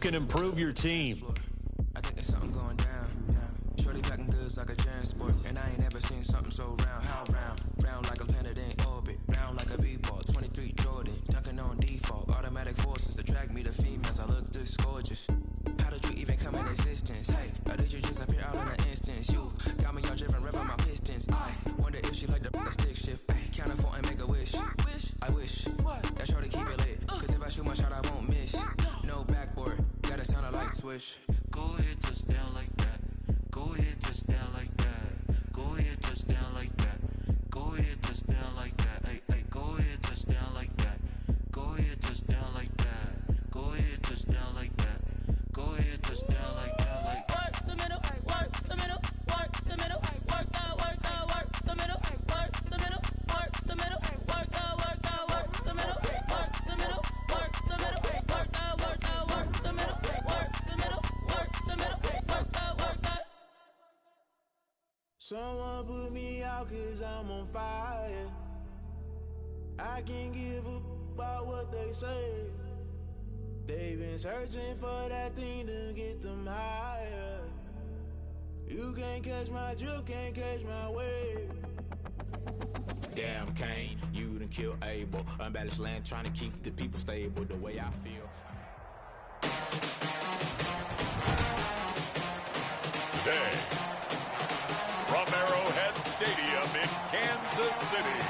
Can improve your team. I think there's something going down. Shorty packing goods like a transport, and I ain't ever seen something so round. How round? Round like a planet in orbit, round like a b-ball. 23 Jordan, dunking on default. Automatic forces attract me to females. I look this gorgeous. How did you even come in existence? Hey, or did you just appear out in an instance? You got me all driven, revving my pistons. I wonder if she like the stick shift. Ay, count it for and make a wish. I wish that shorty keep it lit. Cause if I shoot my shot, I won't miss. No backboard, gotta sound a light switch. Go ahead, touch down like that. Go ahead, touch down like that. Go ahead, touch down like that. Go ahead, touch down like that. Ay, ay, go ahead, touch down like that. Go ahead, touch down like that. Go ahead, touch down like that. Go ahead, touch down like that. Like work the middle, work the middle, work the middle, work the middle, work the middle, work the middle, work the middle, work the middle, work the middle, work the middle, work the middle, work the middle, work the. Someone put me out 'cause I'm on fire. I can't give up about what they say. They've been searching for that thing to get them higher. You can't catch my drift, can't catch my wave. Damn, Kane, you done kill Abel. Unbalanced land, trying to keep the people stable. The way I feel. Today, from Arrowhead Stadium in Kansas City,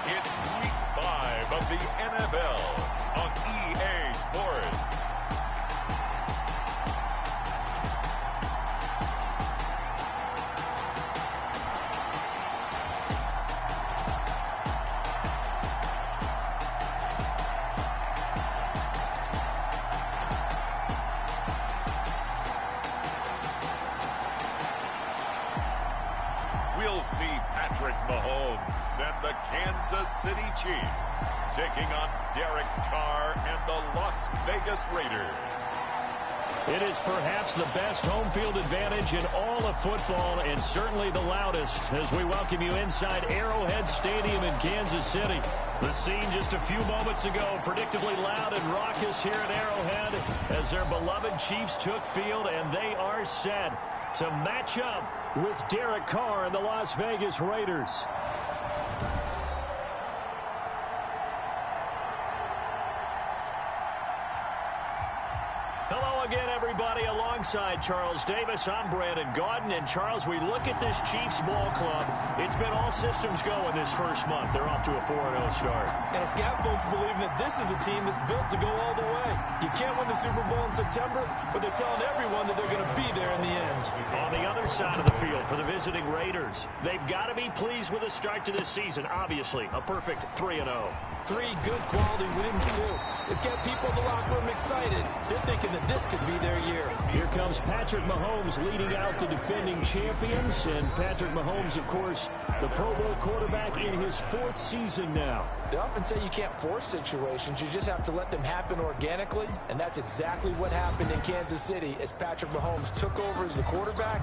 it's Week 5 of the NFL on EA Sports. We'll see Patrick Mahomes and the Kansas City Chiefs taking on Derek Carr and the Las Vegas Raiders. It is perhaps the best home field advantage in all of football, and certainly the loudest, as we welcome you inside Arrowhead Stadium in Kansas City. The scene just a few moments ago, predictably loud and raucous here at Arrowhead as their beloved Chiefs took field, and they are set to match up with Derek Carr and the Las Vegas Raiders. Hello again, everybody. Alongside Charles Davis, I'm Brandon Gaudin. And Charles, we look at this Chiefs ball club. It's been all systems go in this first month. They're off to a 4-0 start. And scout folks believe that this is a team that's built to go all the way. You can't win the Super Bowl in September, but they're telling everyone that they're going to be there in the end. On the other side of the field for the visiting Raiders, they've got to be pleased with the start to this season. Obviously, a perfect 3-0. 3 good quality wins, too. It's got people in the locker room excited. They're thinking that this could be their year. Here comes Patrick Mahomes leading out the defending champions. And Patrick Mahomes, of course, the Pro Bowl quarterback in his 4th season now. They often say you can't force situations. You just have to let them happen organically. And that's exactly what happened in Kansas City as Patrick Mahomes took over as the quarterback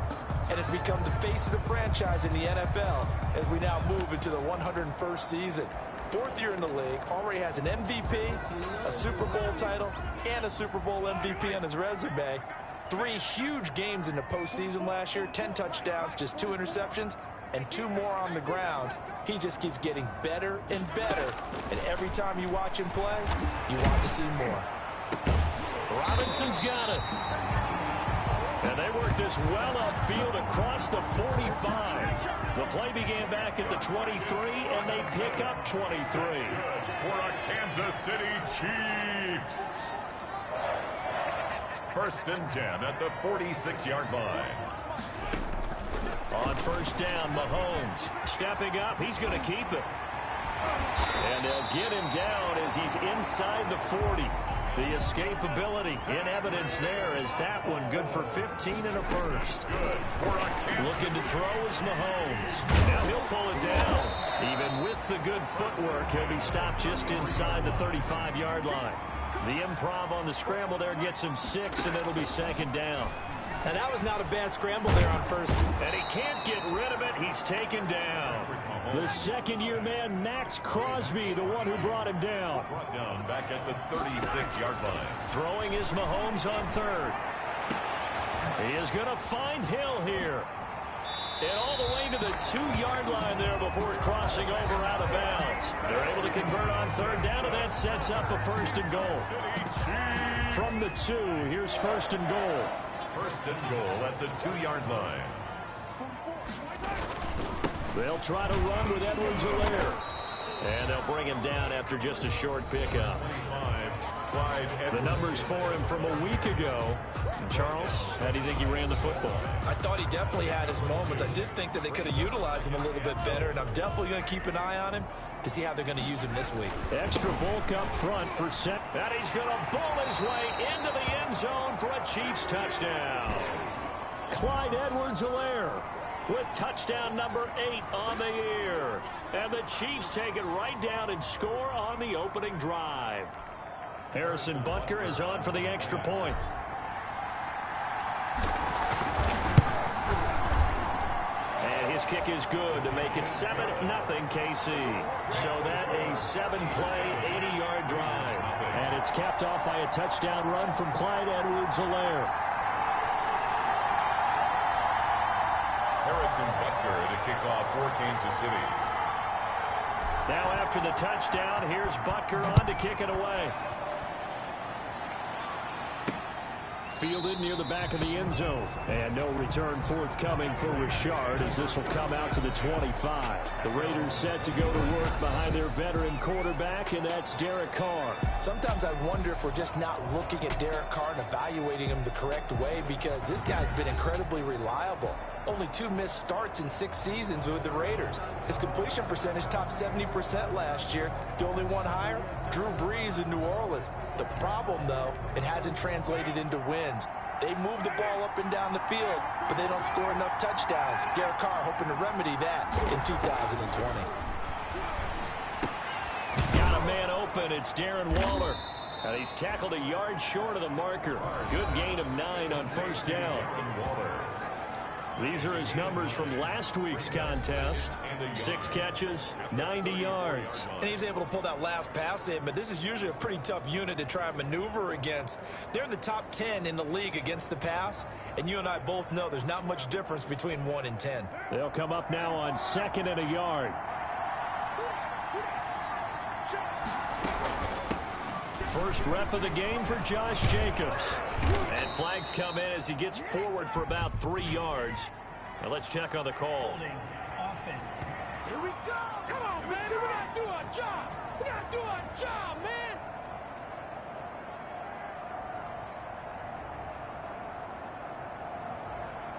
and has become the face of the franchise in the NFL as we now move into the 101st season. 4th year in the league, already has an MVP, a Super Bowl title, and a Super Bowl MVP on his resume. 3 huge games in the postseason last year, 10 touchdowns, just 2 interceptions, and 2 more on the ground. He just keeps getting better and better, and every time you watch him play, you want to see more. Robinson's got it. And they work this well upfield across the 45. The play began back at the 23, and they pick up 23. For a Kansas City Chiefs. 1st and 10 at the 46-yard line. On 1st down, Mahomes stepping up. He's going to keep it. And they'll get him down as he's inside the 40. The escapability in evidence there is that one good for 15 and a first. Looking to throw is Mahomes. Now he'll pull it down. Even with the good footwork, he'll be stopped just inside the 35-yard line. The improv on the scramble there gets him 6, and it'll be 2nd down. Now that was not a bad scramble there on 1st. And he can't get rid of it. He's taken down. The second-year man, Max Crosby, the one who brought him down. Brought down back at the 36-yard line. Throwing is Mahomes on third. He is going to find Hill here. And all the way to the 2-yard line there before crossing over out of bounds. They're able to convert on third down, and that sets up a first and goal. From the 2, here's first and goal. First and goal at the 2-yard line. They'll try to run with Edwards-Helaire. And they'll bring him down after just a short pickup. The numbers for him from a week ago. Charles, how do you think he ran the football? I thought he definitely had his moments. I did think that they could have utilized him a little bit better, and I'm definitely going to keep an eye on him to see how they're going to use him this week. Extra bulk up front for set. And he's going to bowl his way into the end zone for a Chiefs touchdown. Clyde Edwards-Helaire with touchdown number 8 on the year. And the Chiefs take it right down and score on the opening drive. Harrison Butker is on for the extra point. And his kick is good to make it 7-0 KC. So that a 7-play, 80-yard drive. And it's capped off by a touchdown run from Clyde Edwards-Helaire. Harrison Butker to kick off for Kansas City. Now after the touchdown, here's Butker on to kick it away. Fielded near the back of the end zone. And no return forthcoming for Richard as this will come out to the 25. The Raiders set to go to work behind their veteran quarterback, and that's Derek Carr. Sometimes I wonder if we're just not looking at Derek Carr and evaluating him the correct way, because this guy's been incredibly reliable. Only 2 missed starts in 6 seasons with the Raiders. His completion percentage topped 70% last year. The only one higher, Drew Brees in New Orleans. The problem, though, it hasn't translated into wins. They move the ball up and down the field, but they don't score enough touchdowns. Derek Carr hoping to remedy that in 2020. Got a man open. It's Darren Waller. And he's tackled a yard short of the marker. Good gain of 9 on first down. These are his numbers from last week's contest. 6 catches, 90 yards. And he's able to pull that last pass in, but this is usually a pretty tough unit to try and maneuver against. They're in the top 10 in the league against the pass, and you and I both know there's not much difference between 1 and 10. They'll come up now on 2nd and a yard. First rep of the game for Josh Jacobs. And flags come in as he gets forward for about 3 yards. Now let's check on the call. Holding offense. Here we go. Come on, man. We gotta do our job. We gotta do our job, man.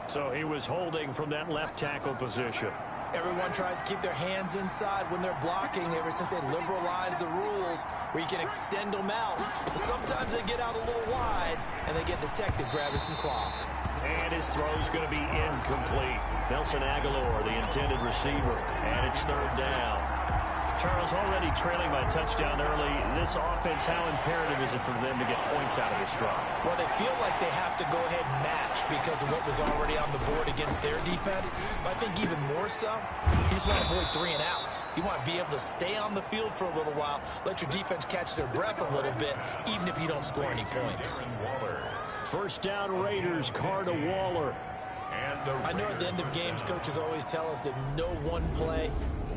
So he was holding from that left tackle position. Everyone tries to keep their hands inside when they're blocking ever since they liberalized the rules where you can extend them out. But sometimes they get out a little wide and they get detected grabbing some cloth. And his throw's going to be incomplete. Nelson Aguilar, the intended receiver, and it's 3rd down. Charles, already trailing by a touchdown early. This offense, how imperative is it for them to get points out of this drive? Well, they feel like they have to go ahead and match because of what was already on the board against their defense. But I think even more so, you just want to avoid 3 and outs. You want to be able to stay on the field for a little while, let your defense catch their breath a little bit, even if you don't score any points. First down Raiders, Carr to Waller. I know at the end of games, coaches always tell us that no one play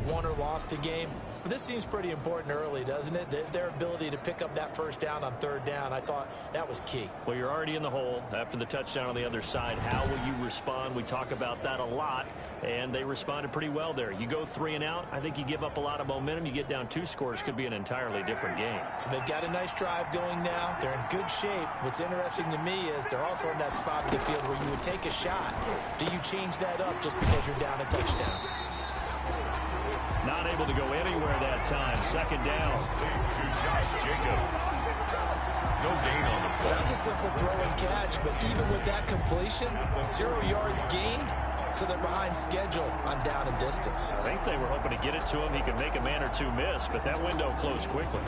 won or lost a game. But this seems pretty important early, doesn't it? Their ability to pick up that first down on 3rd down, I thought that was key. Well, you're already in the hole after the touchdown on the other side. How will you respond? We talk about that a lot, and they responded pretty well there. You go 3 and out, I think you give up a lot of momentum. You get down 2 scores, could be an entirely different game. So they've got a nice drive going now. They're in good shape. What's interesting to me is they're also in that spot of the field where you would take a shot. Do you change that up just because you're down a touchdown? Not able to go anywhere that time. 2nd down. To Josh Jacobs. No gain on the play. That's a simple throw and catch, but even with that completion, 0 yards gained, so they're behind schedule on down and distance. I think they were hoping to get it to him. He could make a man or 2 miss, but that window closed quickly.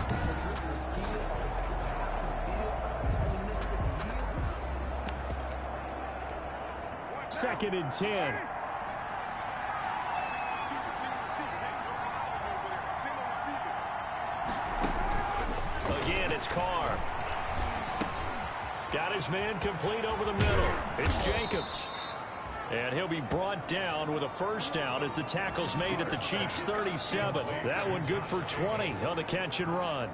Second and 10. Got his man complete over the middle. It's Jacobs. And he'll be brought down with a first down as the tackle's made at the Chiefs' 37. That one good for 20 on the catch and run.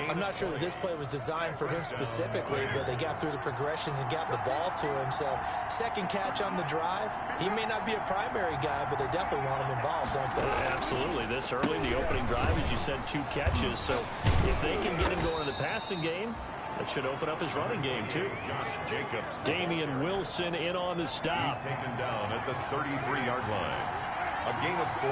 I'm not sure that this play was designed for him specifically, but they got through the progressions and got the ball to him. So second catch on the drive. He may not be a primary guy, but they definitely want him involved, don't they? Absolutely. This early, the opening drive, as you said, 2 catches. So if they can get him going in the passing game, that should open up his running game, too. Josh Jacobs. Damian Wilson in on the stop. He's taken down at the 33-yard line. A gain of 4.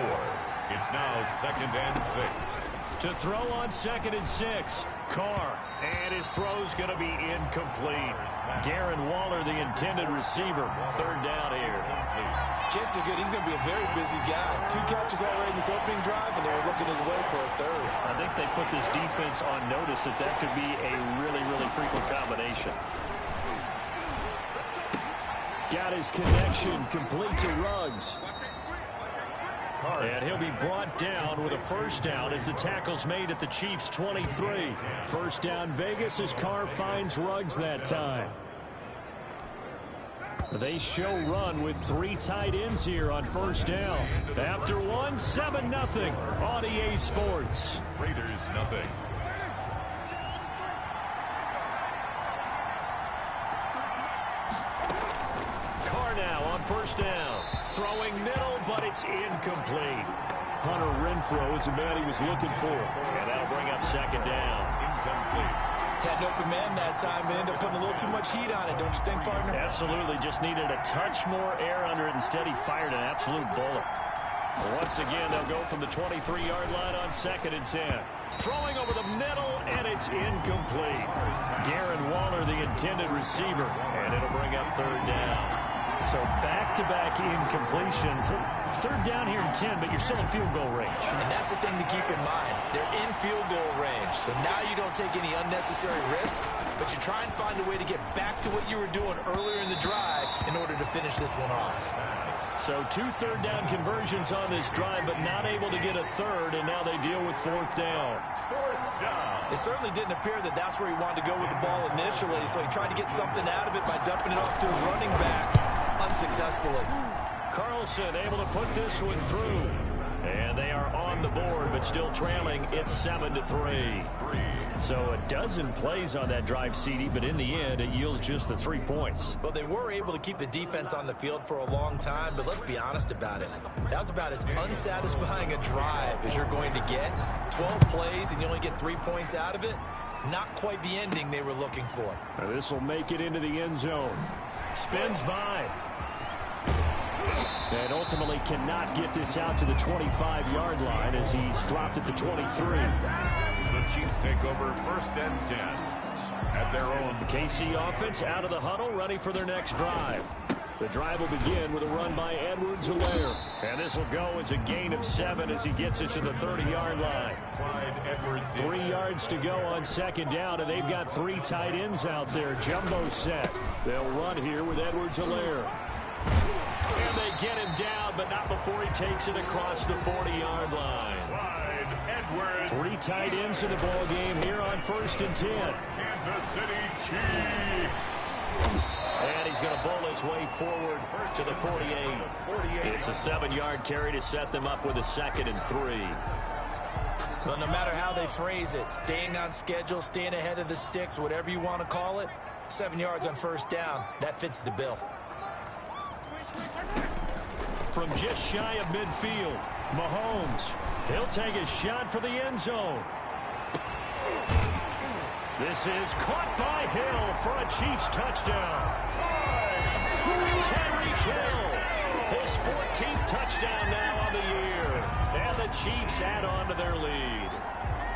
It's now 2nd and 6. To throw on 2nd and 6. Carr. And his throw's going to be incomplete. Darren Waller, the intended receiver. 3rd down here. Chances are good. He's going to be a very busy guy. 2 catches already in this opening drive, and they were looking his way for a 3rd. I think they put this defense on notice that could be a really, really frequent combination. Got his connection complete to Ruggs. And he'll be brought down with a first down as the tackle's made at the Chiefs' 23. First down Vegas as Carr finds Ruggs that time. They show run with 3 tight ends here on first down. After 1, 7-0 on EA Sports. Raiders nothing. Carr now on first down. Throwing middle, but it's incomplete. Hunter Renfrow is the man he was looking for. And that'll bring up 2nd down. Incomplete. Had an open man that time and ended up putting a little too much heat on it, don't you think, partner? Absolutely. Just needed a touch more air under it. Instead, he fired an absolute bullet. Once again, they'll go from the 23-yard line on 2nd and 10. Throwing over the middle, and it's incomplete. Darren Waller, the intended receiver, and it'll bring up 3rd down. So back-to-back incompletions. 3rd down here in 10, but you're still in field goal range. And that's the thing to keep in mind. They're in field goal range. So now you don't take any unnecessary risks, but you try and find a way to get back to what you were doing earlier in the drive in order to finish this one off. So 2 third down conversions on this drive, but not able to get a 3rd, and now they deal with 4th down. 4th down. It certainly didn't appear that that's where he wanted to go with the ball initially, so he tried to get something out of it by dumping it off to his running back unsuccessfully. Carlson able to put this one through. And they are on the board, but still trailing. It's 7-3. So a dozen plays on that drive, CD, but in the end, it yields just the 3 points. Well, they were able to keep the defense on the field for a long time, but let's be honest about it. That was about as unsatisfying a drive as you're going to get. 12 plays, and you only get 3 points out of it. Not quite the ending they were looking for. This will make it into the end zone. Spins by. And ultimately cannot get this out to the 25-yard line as he's dropped at the 23. The Chiefs take over 1st and 10 at their own. KC offense out of the huddle, ready for their next drive. The drive will begin with a run by Edwards-Helaire. And this will go as a gain of 7 as he gets it to the 30-yard line. 3 yards to go on 2nd down, and they've got 3 tight ends out there. Jumbo set. They'll run here with Edwards-Helaire. And they get him down, but not before he takes it across the 40-yard line. Clyde Edwards. 3 tight ends in the ball game here on 1st and 10. Kansas City Chiefs. And he's going to bowl his way forward to the 48. It's a 7-yard carry to set them up with a 2nd and 3. Well, no matter how they phrase it, staying on schedule, staying ahead of the sticks, whatever you want to call it, 7 yards on 1st down, that fits the bill. From just shy of midfield, Mahomes. He'll take a shot for the end zone. This is caught by Hill for a Chiefs touchdown. Tyreek Hill, his 14th touchdown now on the year. And the Chiefs add on to their lead.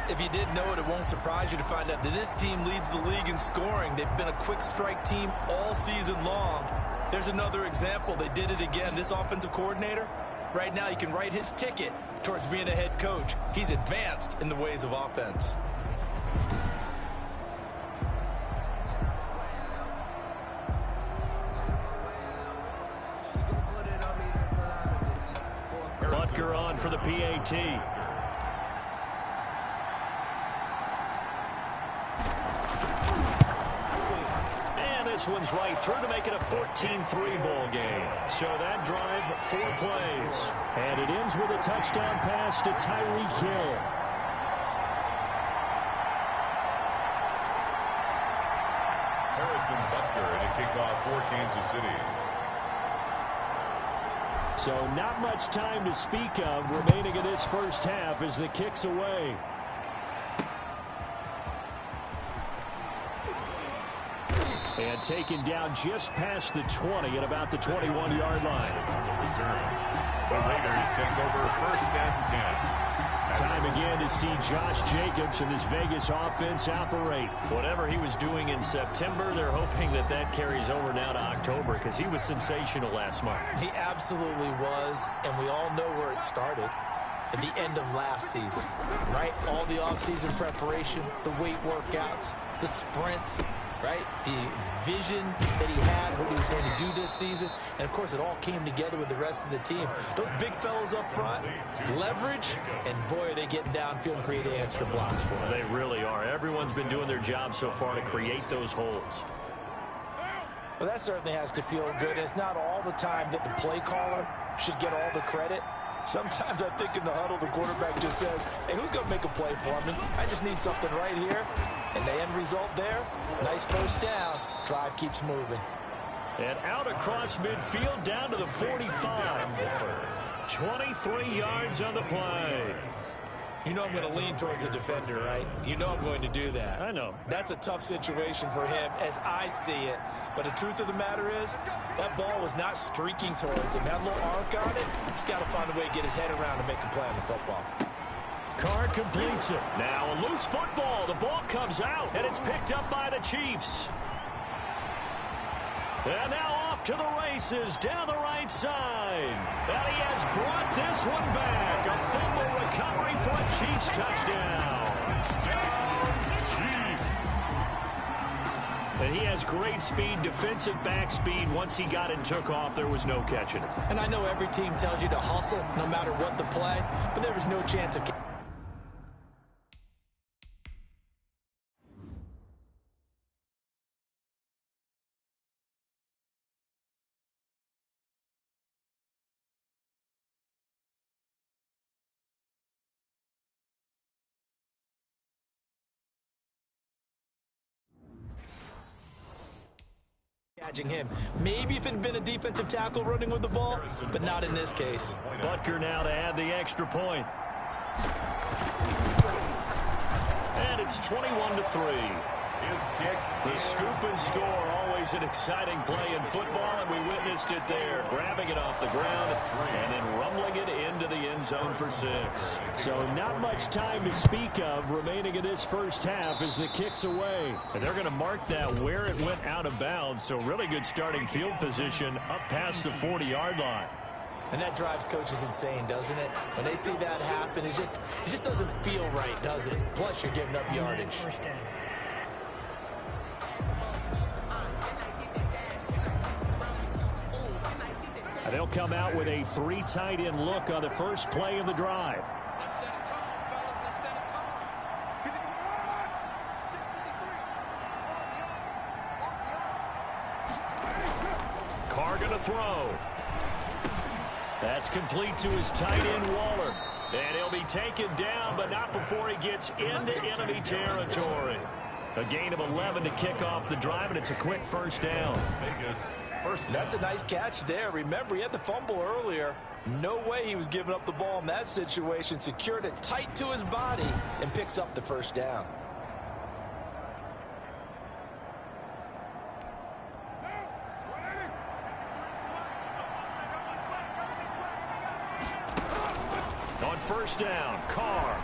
If you didn't know it, it won't surprise you to find out that this team leads the league in scoring. They've been a quick strike team all season long. There's another example. They did it again. This offensive coordinator, right now, you can write his ticket towards being a head coach. He's advanced in the ways of offense. Butker on for the PAT. this one's right through to make it a 14-3 ball game. So that drive, 4 plays. And it ends with a touchdown pass to Tyreek Hill. Butker to kick off for Kansas City. So not much time to speak of remaining in this first half as the kick's away. And taken down just past the 20 at about the 21-yard line. The Raiders take over first and 10. Time again to see Josh Jacobs and this Vegas offense operate. Whatever he was doing in September, they're hoping that that carries over now to October because he was sensational last month. He absolutely was, and we all know where it started. At the end of last season, right? All the offseason preparation, the weight workouts, the sprints, right? The vision that he had, what he was going to do this season. And, of course, it all came together with the rest of the team. Those big fellas up front, leverage, and, boy, are they getting downfield and creating extra blocks for them. They really are. Everyone's been doing their job so far to create those holes. Well, that certainly has to feel good. It's not all the time that the play caller should get all the credit. Sometimes I think in the huddle, the quarterback just says, hey, who's going to make a play for me? I just need something right here. And the end result there, nice first down. Drive keeps moving. And out across midfield down to the 45. 23 yards on the play. You know I'm going to lean towards the defender, right? You know I'm going to do that. I know. That's a tough situation for him as I see it. But the truth of the matter is, that ball was not streaking towards him. That little arc on it, he's got to find a way to get his head around and make a play on the football. Carr completes it. Now a loose football. The ball comes out, and it's picked up by the Chiefs. And now off to the races down the right side. And he has brought this one back. A fumble recovery for a Chiefs touchdown. And he has great speed, defensive back speed. Once he got and took off, there was no catching it. And I know every team tells you to hustle no matter what the play, but there was no chance of... him. Maybe if it had been a defensive tackle running with the ball, but not in this case. Butker now to add the extra point. And it's 21-3. His kick. The scoop and score, always an exciting play in football, and we witnessed it there. Grabbing it off the ground and then rumbling it into the end zone for 6. So not much time to speak of remaining in this first half as the kick's away. And they're going to mark that where it went out of bounds, so really good starting field position up past the 40-yard line. And that drives coaches insane, doesn't it? When they see that happen, it just doesn't feel right, does it? Plus, you're giving up yardage. They'll come out with a 3 tight end look on the first play of the drive. Carr going to throw. That's complete to his tight end, Waller. And he'll be taken down, but not before he gets into enemy territory. A gain of 11 to kick off the drive, and it's a quick first down. That's a nice catch there. Remember, he had the fumble earlier. No way he was giving up the ball in that situation. Secured it tight to his body and picks up the first down. On first down, Carr.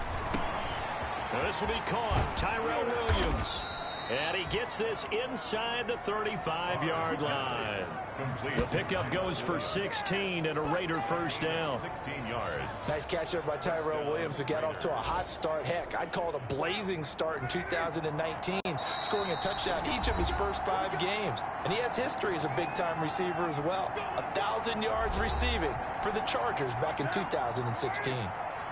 Now this will be caught. Tyrell Williams. And he gets this inside the 35-yard line. The pickup goes for 16 and a Raider first down. 16 yards. Nice catch there by Tyrell Williams, who got off to a hot start. Heck, I'd call it a blazing start in 2019, scoring a touchdown each of his first 5 games. And he has history as a big-time receiver as well. 1,000 yards receiving for the Chargers back in 2016.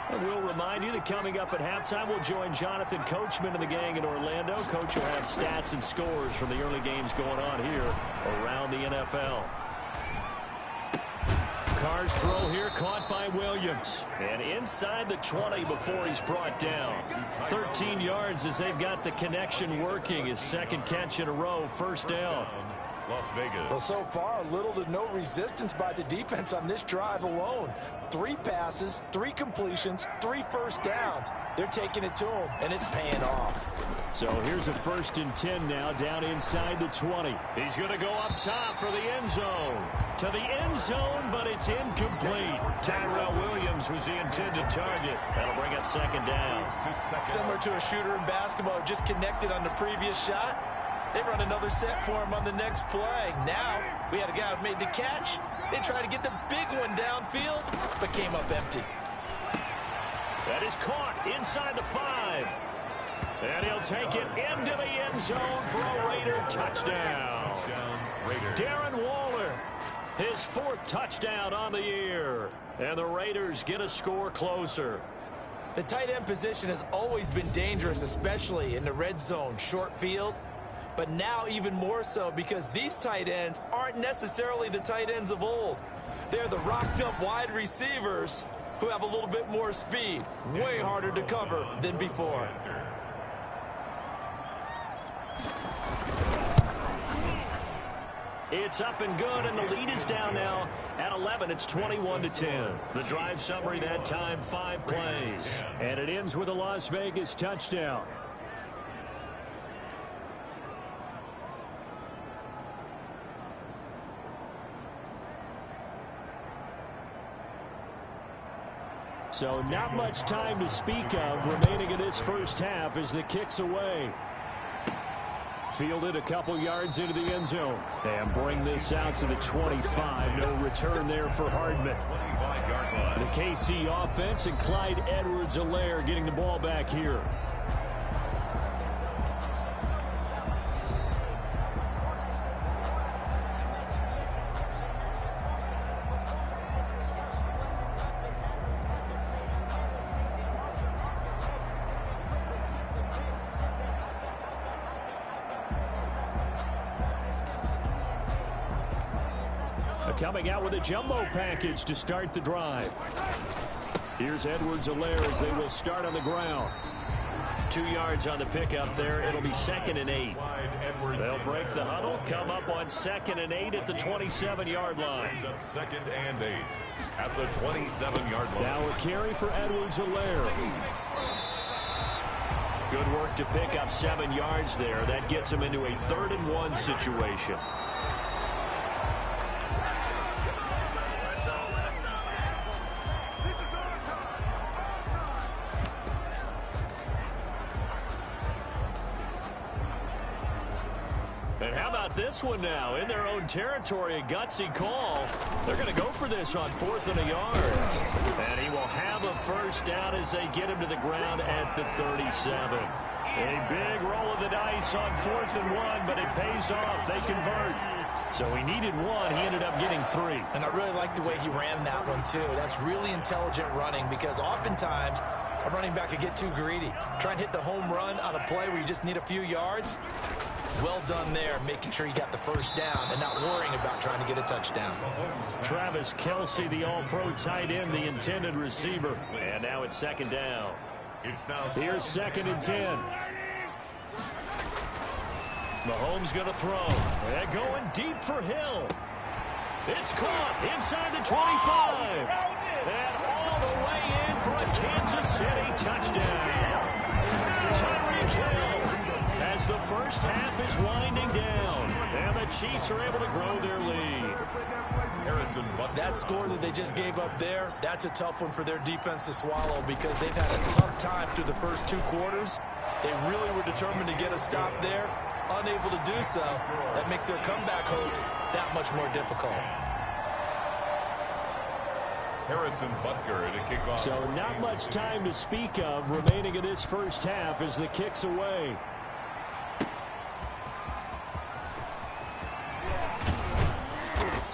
And we'll remind you that coming up at halftime, we'll join Jonathan Coachman and the gang in Orlando. Coach will have stats and scores from the early games going on here around the NFL. Carr's throw here caught by Williams. And inside the 20 before he's brought down. 13 yards as they've got the connection working. His second catch in a row, first down. Las Vegas. Well, so far, little to no resistance by the defense on this drive alone. 3 passes, 3 completions, 3 first downs. They're taking it to him, and it's paying off. So here's a 1st and 10 now, down inside the 20. He's going to go up top for the end zone. To the end zone, but it's incomplete. Tyrell Williams was the intended target. That'll bring up 2nd down. Similar to a shooter in basketball, just connected on the previous shot. They run another set for him on the next play. Now, we had a guy who made the catch. They tried to get the big one downfield, but came up empty. That is caught inside the 5. And he'll take it into the end zone for a Raider touchdown. Darren Waller, his 4th touchdown on the year. And the Raiders get a score closer. The tight end position has always been dangerous, especially in the red zone, short field. But now even more so because these tight ends aren't necessarily the tight ends of old. They're the rocked-up wide receivers who have a little bit more speed. Way harder to cover than before. It's up and good, and the lead is down now at 11. It's 21-10. The drive summary that time, 5 plays. And it ends with a Las Vegas touchdown. So not much time to speak of remaining in this first half as the kick's away. Fielded a couple yards into the end zone. And bring this out to the 25. No return there for Hardman. The KC offense and Clyde Edwards-Helaire getting the ball back here. Coming out with a jumbo package to start the drive. Here's Edwards-Helaire as they will start on the ground. 2 yards on the pickup there. It'll be 2nd and 8. They'll break the huddle, come up on 2nd and 8 at the 27-yard line. 2nd and 8 at the 27-yard line. Now a carry for Edwards-Helaire. Good work to pick up 7 yards there. That gets him into a 3rd and 1 situation. This one now in their own territory, a gutsy call. They're going to go for this on 4th and a yard. And he will have a first down as they get him to the ground at the 37. A big roll of the dice on 4th and 1, but it pays off. They convert. So he needed 1. He ended up getting 3. And I really like the way he ran that one, too. That's really intelligent running because oftentimes a running back could get too greedy. Try and hit the home run on a play where you just need a few yards. Well done there, making sure you got the first down and not worrying about trying to get a touchdown. Travis Kelce, the all-pro tight end, the intended receiver. And now it's 2nd down. Here's 2nd and 10. Mahomes going to throw. They're going deep for Hill. It's caught inside the 25. And all the way in for a Kansas City touchdown. Tyreek Hill. As the first half is winding down, and the Chiefs are able to grow their lead. That score that they just gave up there, that's a tough one for their defense to swallow because they've had a tough time through the first 2 quarters. They really were determined to get a stop there, unable to do so. That makes their comeback hopes that much more difficult. Harrison Butker to kick off. So not much time to speak of remaining in this first half as the kick's away.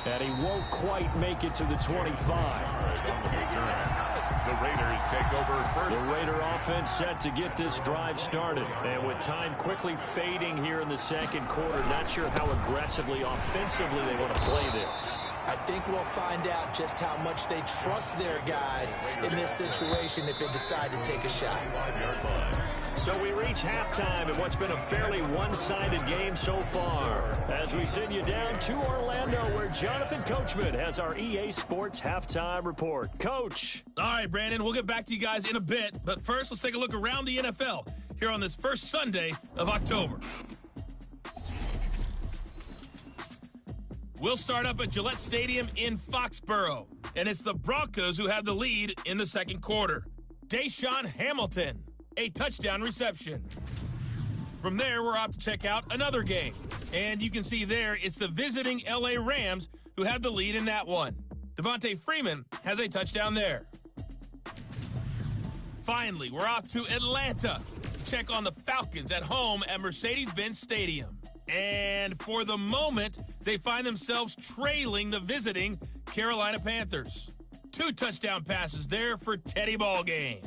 And he won't quite make it to the 25. The Raiders take over first. The Raider offense set to get this drive started. And with time quickly fading here in the second quarter, not sure how aggressively, offensively they want to play this. I think we'll find out just how much they trust their guys in this situation if they decide to take a shot. So we reach halftime in what's been a fairly one-sided game so far. As we send you down to Orlando, where Jonathan Coachman has our EA Sports halftime report. Coach. All right, Brandon, we'll get back to you guys in a bit. But first, let's take a look around the NFL here on this first Sunday of October. We'll start up at Gillette Stadium in Foxborough. And it's the Broncos who have the lead in the second quarter. Deshaun Hamilton, a touchdown reception. From there, we're off to check out another game. And you can see there, it's the visiting LA Rams who have the lead in that one. Devontae Freeman has a touchdown there. Finally, we're off to Atlanta to check on the Falcons at home at Mercedes-Benz Stadium. And for the moment, they find themselves trailing the visiting Carolina Panthers. 2 touchdown passes there for Teddy Ballgame.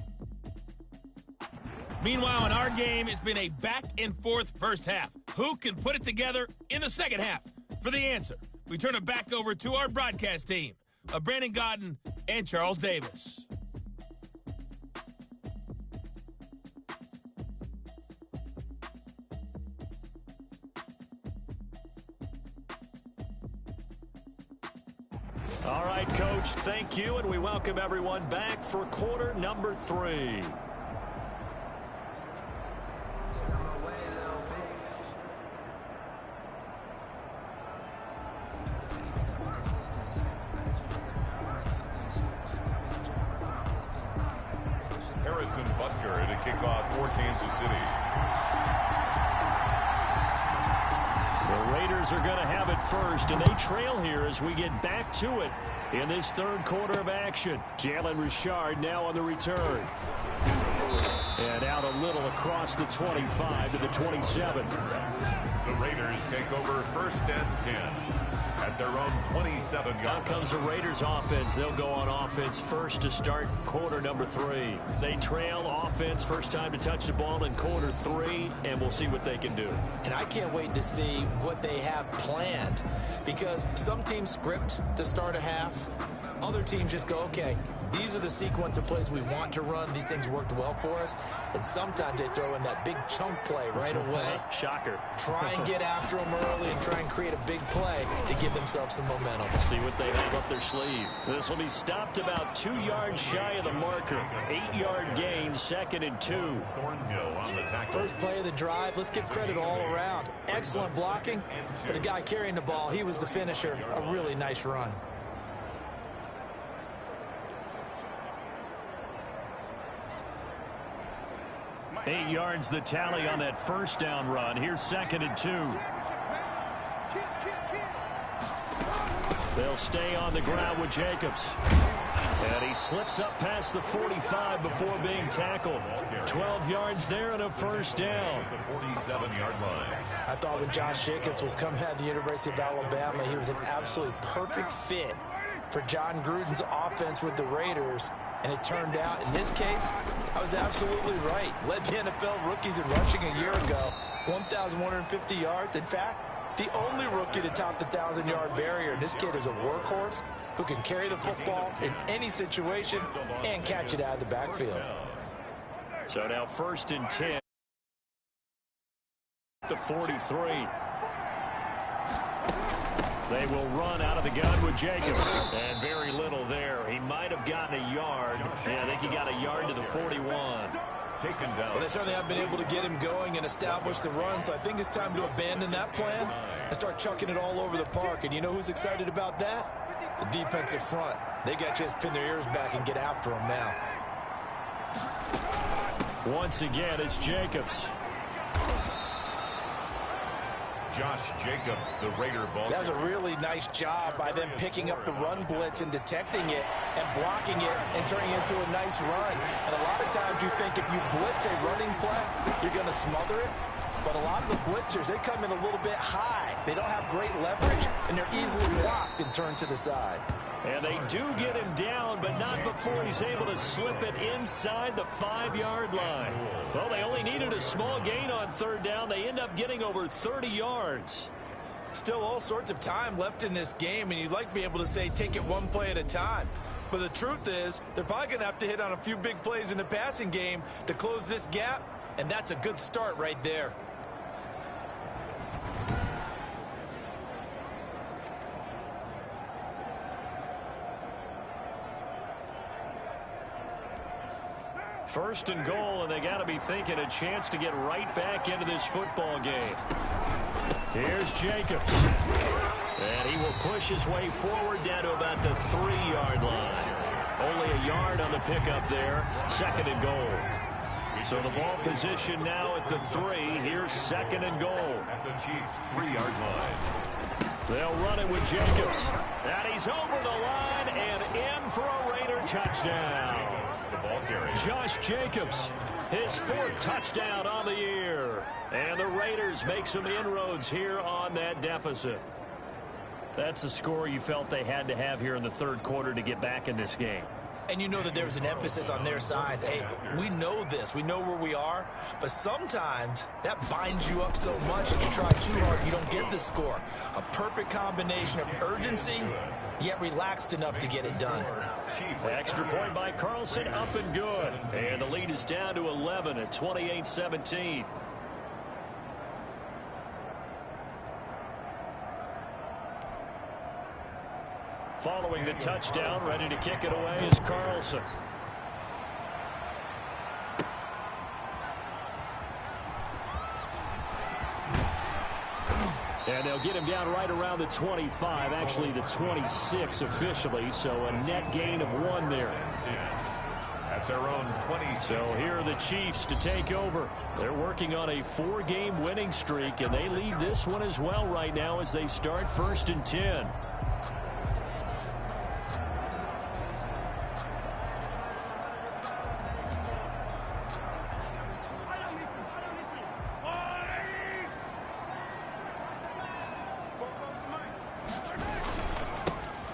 Meanwhile, in our game, it's been a back-and-forth first half. Who can put it together in the second half? For the answer, we turn it back over to our broadcast team of Brandon Godden and Charles Davis. All right, Coach, thank you, and we welcome everyone back for quarter number 3. Harrison Butker to kick off for Kansas City. The Raiders are going to have it first, and they trail here as we get back to it in this third quarter of action. Jalen Richard now on the return. And out a little across the 25 to the 27. The Raiders take over first and 10 at their own 27-yard line. Out comes the Raiders offense. They'll go on offense first to start quarter number 3. They trail offense first time to touch the ball in quarter 3, and we'll see what they can do. And I can't wait to see what they have planned, because some teams script to start a half. Other teams just go, okay, these are the sequence of plays we want to run. These things worked well for us. And sometimes they throw in that big chunk play right away. Shocker. Try and get after them early and try and create a big play to give themselves some momentum. See what they have up their sleeve. This will be stopped about 2 yards shy of the marker. 8-yard gain, 2nd and 2. Thornhill on the tackle. First play of the drive, let's give credit all around. Excellent blocking, but the guy carrying the ball, he was the finisher. A really nice run. 8 yards the tally on that first down run. Here's 2nd and 2. They'll stay on the ground with Jacobs. And he slips up past the 45 before being tackled. 12 yards there and a first down. The 47-yard line. I thought when Josh Jacobs was coming out of the University of Alabama, he was an absolutely perfect fit for John Gruden's offense with the Raiders. And it turned out, in this case, I was absolutely right. Led the NFL rookies in rushing a year ago, 1,150 yards. In fact, the only rookie to top the 1,000-yard barrier. This kid is a workhorse who can carry the football in any situation and catch it out of the backfield. So now 1st and 10. The 43. They will run out of the gun with Jacobs. And very little there. He might have gotten a yard. Yeah, I think he got a yard to the 41. Taken down. Well, they certainly haven't been able to get him going and establish the run, so I think it's time to abandon that plan and start chucking it all over the park. And you know who's excited about that? The defensive front. They got to just pin their ears back and get after him now. Once again, it's Jacobs. Josh Jacobs, the Raider ball. That was a really nice job by them picking up the run blitz and detecting it and blocking it and turning it into a nice run. And a lot of times you think if you blitz a running play, you're going to smother it. But a lot of the blitzers, they come in a little bit high. They don't have great leverage, and they're easily blocked and turned to the side. And they do get him down, but not before he's able to slip it inside the 5-yard line. Well, they only needed a small gain on third down. They end up getting over 30 yards. Still all sorts of time left in this game, and you'd like to be able to say take it one play at a time. But the truth is, they're probably going to have to hit on a few big plays in the passing game to close this gap, and that's a good start right there. First and goal, and they got to be thinking a chance to get right back into this football game. Here's Jacobs. And he will push his way forward down to about the 3-yard line. Only a yard on the pickup there. Second and goal. So the ball position now at the 3. Here's second and goal. At the Chiefs' 3-yard line. They'll run it with Jacobs. And he's over the line and in for a Raider touchdown. The ball carrier. Josh Jacobs, his 4th touchdown on the year. And the Raiders make some inroads here on that deficit. That's a score you felt they had to have here in the third quarter to get back in this game. And you know that there's an emphasis on their side. Hey, we know this. We know where we are. But sometimes that binds you up so much that you try too hard, you don't get the score. A perfect combination of urgency, yet relaxed enough to get it done. Extra point by Carlson, up and good. And the lead is down to 11 at 28-17. Following the touchdown, ready to kick it away is Carlson. And they'll get him down right around the 25, actually the 26 officially, so a net gain of 1 there. At their own 20. So here are the Chiefs to take over. They're working on a 4-game winning streak, and they lead this one as well right now as they start 1st and 10.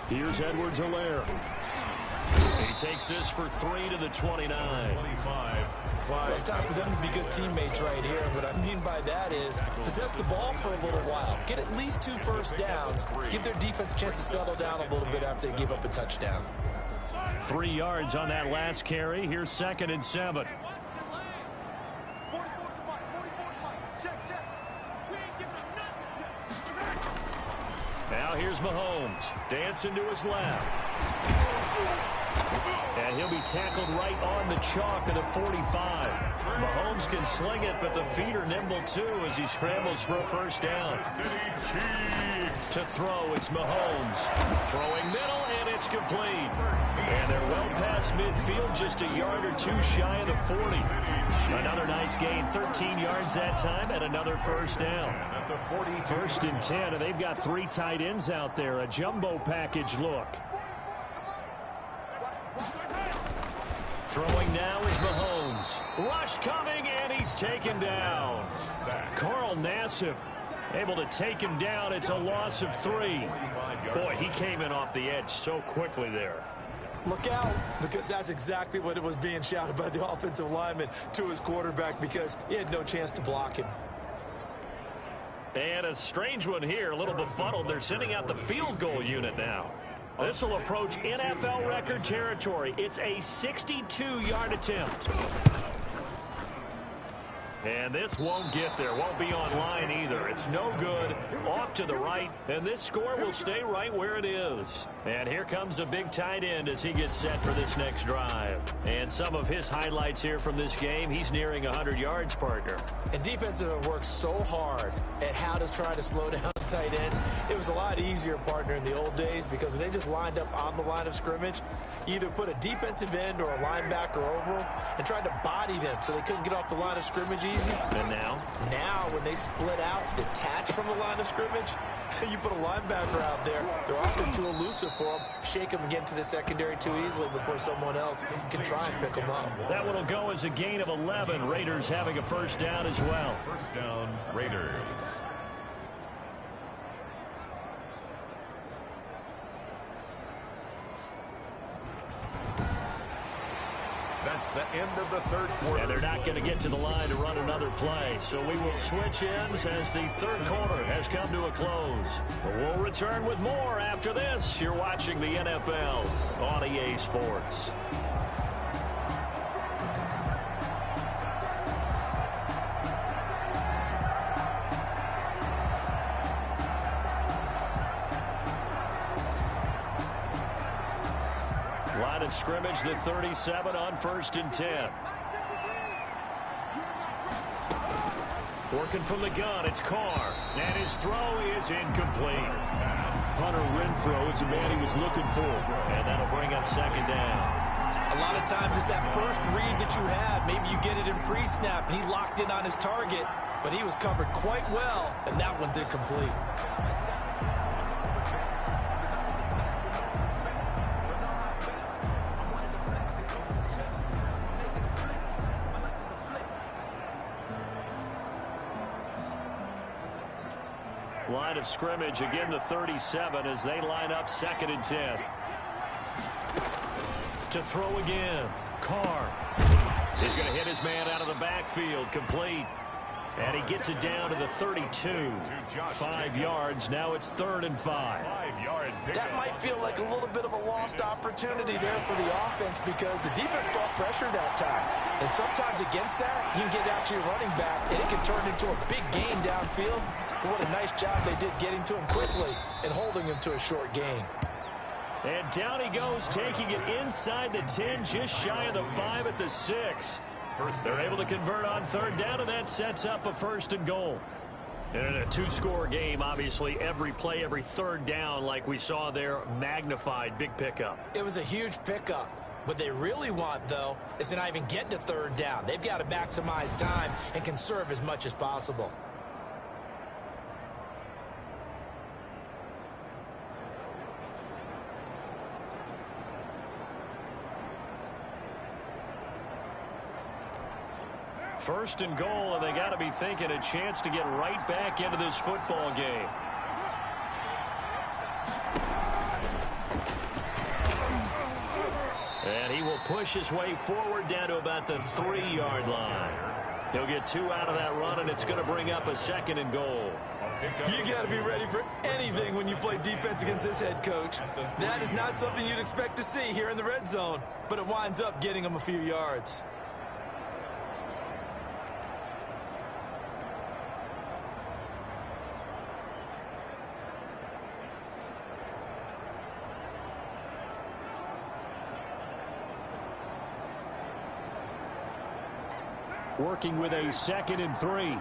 Here's Edwards-Helaire. He takes this for 3 to the 29. 25. Well, it's time for them to be good teammates right here. What I mean by that is possess the ball for a little while. Get at least 2 first downs. Give their defense a chance to settle down a little bit after they give up a touchdown. 3 yards on that last carry. Here's 2nd and 7. Now here's Mahomes, dancing to his left. And he'll be tackled right on the chalk of the 45. Mahomes can sling it, but the feet are nimble too as he scrambles for a first down. To throw, it's Mahomes. Throwing middle, and it's complete. And they're well past midfield, just a yard or 2 shy of the 40. Another nice gain, 13 yards that time, and another first down. 1st and 10, and they've got 3 tight ends out there. A jumbo package look. Throwing now is Mahomes. Rush coming, and he's taken down. Carl Nassib able to take him down. It's a loss of 3. Boy, he came in off the edge so quickly there. Look out, because that's exactly what it was being shouted by the offensive lineman to his quarterback, because he had no chance to block him. And a strange one here, a little befuddled. They're sending out the field goal unit now. This will approach NFL record territory. It's a 62-yard attempt. And this won't get there, won't be online either. It's no good, off to the right, and this score will stay right where it is. And here comes a big tight end as he gets set for this next drive. And some of his highlights here from this game, he's nearing 100 yards, partner. And defenses have worked so hard at how to try to slow down tight ends. It was a lot easier, partner, in the old days because they just lined up on the line of scrimmage, either put a defensive end or a linebacker over them and tried to body them so they couldn't get off the line of scrimmage easy. And now? Now, when they split out, detach from the line of scrimmage, you put a linebacker out there, they're often too elusive for them. Shake them and get into the secondary too easily before someone else can try and pick them up. That one will go as a gain of 11. Raiders having a first down as well. First down, Raiders. That's the end of the third quarter. And they're not going to get to the line to run another play. So we will switch ends as the third quarter has come to a close. But we'll return with more after this. You're watching the NFL on EA Sports. Line of scrimmage, the 37 on 1st and 10. Working from the gun, it's Carr. And his throw is incomplete. Hunter Renfrow is the man he was looking for. And that'll bring up second down. A lot of times it's that first read that you have. Maybe you get it in pre-snap, and he locked in on his target, but he was covered quite well, and that one's incomplete. Line of scrimmage, again the 37 as they line up 2nd and 10. To throw again, Carr. He's going to hit his man out of the backfield, complete. And he gets it down to the 32. 5 yards, now it's 3rd and 5. That might feel like a little bit of a lost opportunity there for the offense because the defense brought pressure that time. And sometimes against that, you can get out to your running back, and it can turn into a big gain downfield. But what a nice job they did getting to him quickly and holding him to a short gain. And down he goes, taking it inside the 10, just shy of the 5 at the 6. They're able to convert on 3rd down, and that sets up a 1st and goal. And in a 2-score game, obviously, every play, every 3rd down, like we saw there, magnified, big pickup. It was a huge pickup. What they really want, though, is to not even get to 3rd down. They've got to maximize time and conserve as much as possible. First and goal, and they got to be thinking a chance to get right back into this football game. And he will push his way forward down to about the 3-yard line. He'll get 2 out of that run, and it's going to bring up a 2nd and goal. You got to be ready for anything when you play defense against this head coach. That is not something you'd expect to see here in the red zone, but it winds up getting him a few yards. Working with a 2nd and 3.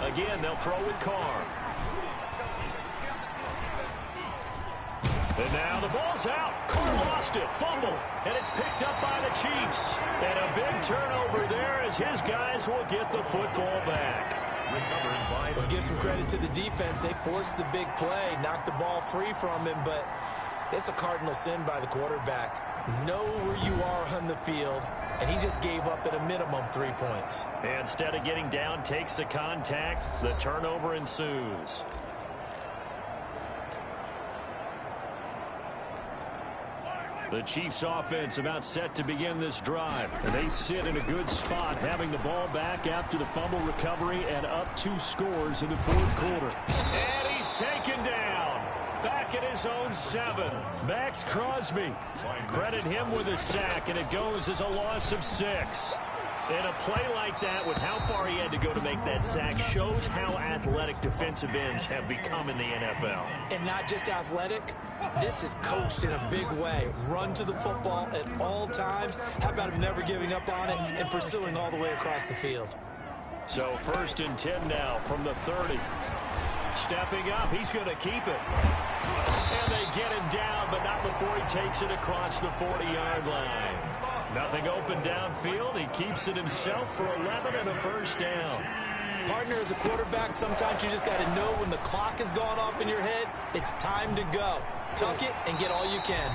Again, they'll throw with Carr. And now the ball's out. Carr lost it. Fumble. And it's picked up by the Chiefs. And a big turnover there as his guys will get the football back. Well, give some credit to the defense. They forced the big play, knocked the ball free from him, but it's a cardinal sin by the quarterback. Know where you are on the field, and he just gave up at a minimum 3 points. And instead of getting down, takes the contact. The turnover ensues. The Chiefs offense about set to begin this drive. And they sit in a good spot, having the ball back after the fumble recovery and up 2 scores in the 4th quarter. And he's taken down. Back at his own 7. Max Crosby. Credit him with a sack, and it goes as a loss of 6. And a play like that, with how far he had to go to make that sack, shows how athletic defensive ends have become in the NFL. And not just athletic. This is coached in a big way. Run to the football at all times. How about him never giving up on it and pursuing all the way across the field? So 1st and 10 now from the 30. Stepping up, he's going to keep it. And they get him down, but not before he takes it across the 40-yard line. Nothing open downfield. He keeps it himself for 11 and a 1st down. Partner, as a quarterback, sometimes you just got to know when the clock has gone off in your head, it's time to go. Tuck it and get all you can.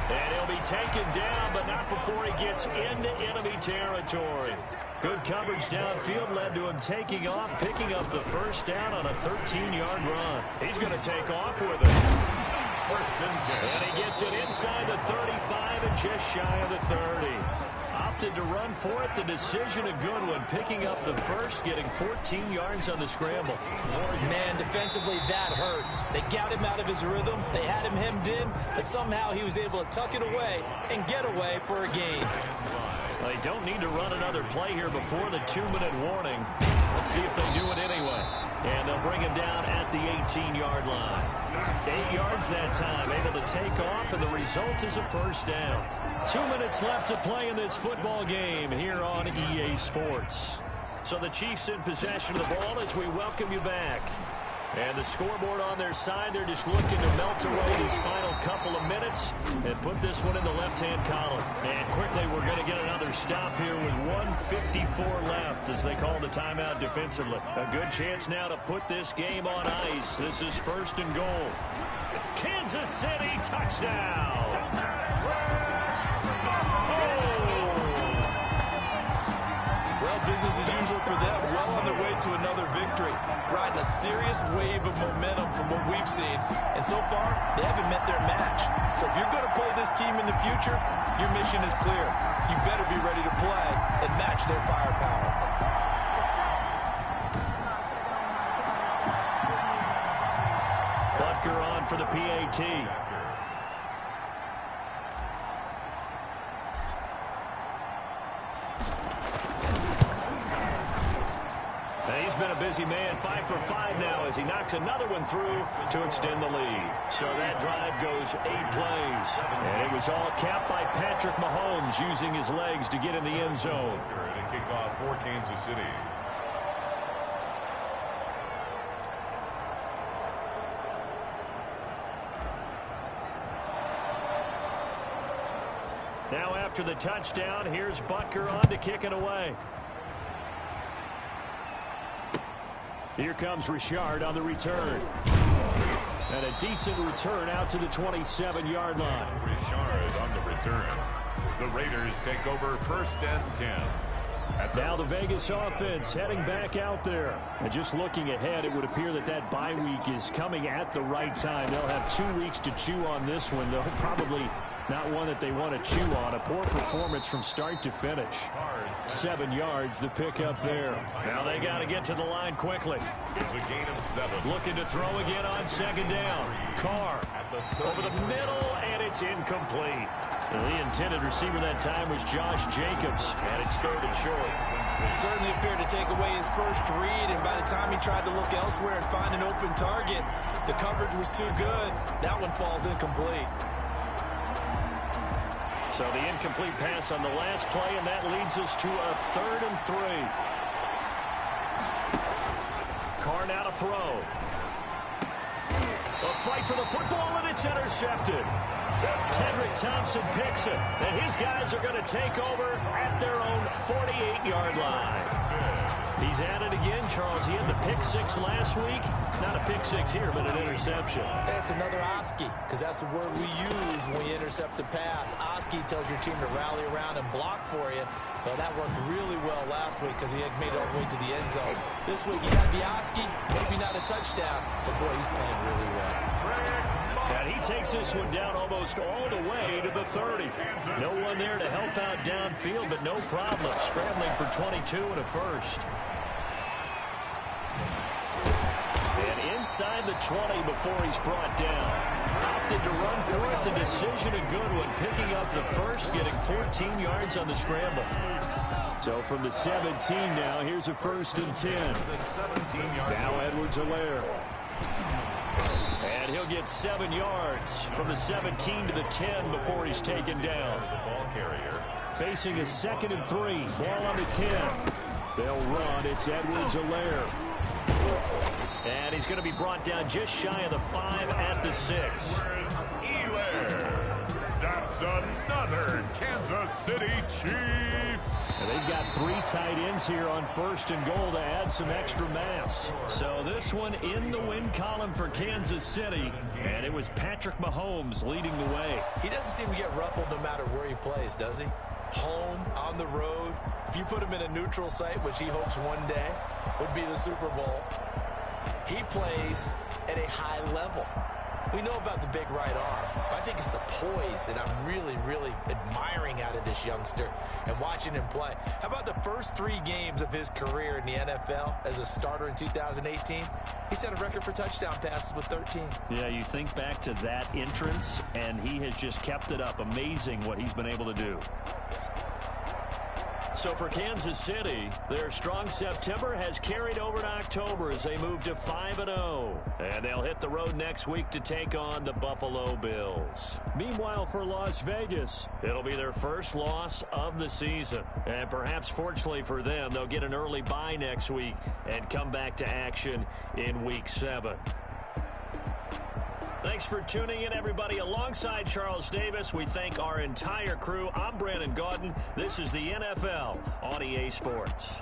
And he'll be taken down, but not before he gets into enemy territory. Good coverage downfield led to him taking off, picking up the 1st down on a 13-yard run. He's going to take off with it. First and 10. And he gets it inside the 35 and just shy of the 30. Opted to run for it. The decision a good one. Picking up the first, getting 14 yards on the scramble. Man, defensively, that hurts. They got him out of his rhythm. They had him hemmed in, but somehow he was able to tuck it away and get away for a gain. They don't need to run another play here before the 2-minute warning. Let's see if they do it anyway. And they'll bring him down at the 18-yard line. 8 yards that time, able to take off, and the result is a first down. 2 minutes left to play in this football game here on EA Sports. So the Chiefs in possession of the ball as we welcome you back. And the scoreboard on their side, they're just looking to melt away these final couple of minutes and put this one in the left-hand column. And quickly, we're going to get another stop here with 1:54 left as they call the timeout defensively. A good chance now to put this game on ice. This is first and goal. Kansas City touchdown. Well, business as usual for them. Well on their way to another victory. Riding a serious wave of momentum from what we've seen. And so far, they haven't met their match. So if you're going to play this team in the future, your mission is clear. You better be ready to play and match their firepower. Butker on for the PAT. He's been a busy man, 5 for 5 now as he knocks another one through to extend the lead. So that drive goes 8 plays. And it was all capped by Patrick Mahomes using his legs to get in the end zone. And kickoff for Kansas City. Now after the touchdown, here's Butker on to kick it away. Here comes Richard on the return. And a decent return out to the 27-yard line. Richard on the return. The Raiders take over first and 10. Now the Vegas offense heading back out there. And just looking ahead, it would appear that that bye week is coming at the right time. They'll have 2 weeks to chew on this one, though. Probably not one that they want to chew on. A poor performance from start to finish. 7 yards, the pickup there. Now they got to get to the line quickly. It's a gain of 7. Looking to throw again on second down. Carr over the middle, and it's incomplete. The intended receiver that time was Josh Jacobs, and it's third and short. It certainly appeared to take away his first read, and by the time he tried to look elsewhere and find an open target, the coverage was too good. That one falls incomplete. So the incomplete pass on the last play, and that leads us to a 3rd and 3. Carr now to throw. A fight for the football, and it's intercepted. Tedrick Thompson picks it, and his guys are going to take over at their own 48-yard line. He's at it again, Charles. He had the pick 6 last week. Not a pick 6 here, but an interception. It's another Oski, because that's the word we use when you intercept a pass. Oski tells your team to rally around and block for you. Well, that worked really well last week because he had made it all the way to the end zone. This week, he got the Oski, maybe not a touchdown, but boy, he's playing really well. And he takes this one down almost all the way to the 30. No one there to help out downfield, but no problem. Scrambling for 22 and a first. And inside the 20 before he's brought down. Opted to run for it. The decision a good one. Picking up the first, getting 14 yards on the scramble. So from the 17 now, here's a 1st and 10. Now Edwards-Helaire. And he'll get 7 yards from the 17 to the 10 before he's taken down. Facing a 2nd and 3. Ball on the 10. They'll run. It's Edwards-Helaire. And he's going to be brought down just shy of the 5 at the 6. That's another Kansas City Chiefs. And they've got 3 tight ends here on 1st and goal to add some extra mass. So this one in the win column for Kansas City. And it was Patrick Mahomes leading the way. He doesn't seem to get ruffled no matter where he plays, does he? Home, on the road. If you put him in a neutral site, which he hopes one day would be the Super Bowl, he plays at a high level. We know about the big right arm, but I think it's the poise that I'm really, really admiring out of this youngster and watching him play. How about the first 3 games of his career in the NFL as a starter in 2018? He set a record for touchdown passes with 13. Yeah, you think back to that entrance, and he has just kept it up. Amazing what he's been able to do. So for Kansas City, their strong September has carried over to October as they move to 5-0. And they'll hit the road next week to take on the Buffalo Bills. Meanwhile, for Las Vegas, it'll be their first loss of the season. And perhaps fortunately for them, they'll get an early bye next week and come back to action in Week 7. Thanks for tuning in, everybody. Alongside Charles Davis, we thank our entire crew. I'm Brandon Gaudin. This is the NFL on EA Sports.